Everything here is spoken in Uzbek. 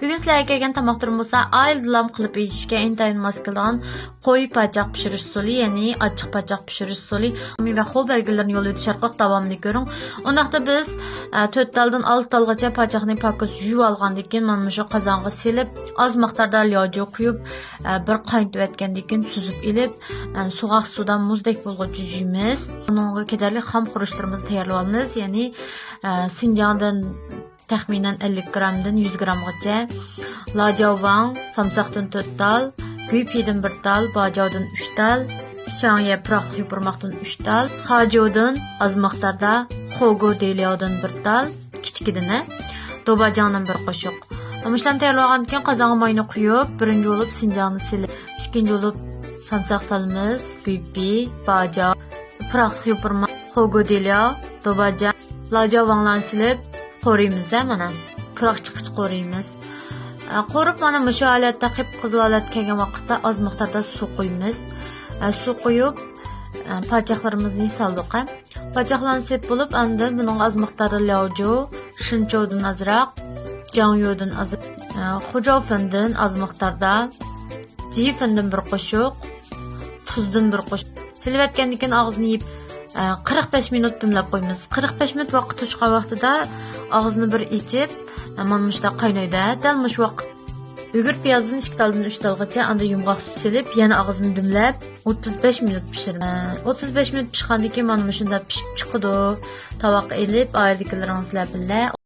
Bugun sizlarga kelgan tamoqlarım bo'lsa, aydilam qilib yeyishga intayin mos kelgan qo'y pachaq pishirish usuli, ya'ni ochiq pachaq pishirish usuli va xil belgilarini yo'l o'tish orqali davomli ko'ring. Undaqda biz 4 taldan 6 talgacha pachaqni pakkos yuvib olgandan keyin mana shu qozonga silib, oz miqdorda lyojo quyib, bir qaynatib etgandan keyin suzib ilib, so'g'aq suvdan muzdek bo'lguncha yuymiz. Bunga kedarli xam xurishlarimizni tayyorlab olamiz, ya'ni Sinjandan taxminan 50 gramdan 100 gramgacha lajovang, samsaqdan 4 tal, guypidan 1 tal, bajovdan 3 tal, shangye proqli yupurmaqdan 3 tal, xajodan az miqdorda xogo deliodan 1 tal, kichkidan, dobajangdan 1 qoshiq. Amishdan tayyorlagandan keyin qozonga mayni quyib, birinchi bo'lib sinjangni silib, ikkinchi bo'lib samsaq salamiz, guypi, bajov, proqli yupurmaq, xogo delio, dobajang, lajovanglarni silib qoraymiz mana. Quroq chiqish qoraymiz. Qorib mana shu holatda qip-qizil holat kelgan vaqtda oz miqdorda suv quymiz. Suv quyib pachaqlarimizni soldik. Pachaqlarni sep bo'lib, endi buning oz miqdorda lyojo, shinchodan azroq, jangyodan azroq, xo'jofindan oz miqdorda, jifindan bir qoshiq, tuzdan bir qoshiq. Silib etgandan keyin og'izni yeb 45 minut dimlab qo'yamiz. 45 minut vaqt o'tgan vaqtida og'izni bir ichib, mana shunda qaynaydi. Dal mush vaqt Uygur piyozdan 2 taldan 3 talgacha anda yumg'oq silib, yana og'izni dimlab 35 minut pishiramiz. 35 minut pishgandan keyin mana shunda pishib chiqadi. Tovoqqa elib, ayirdiklaringiz bilan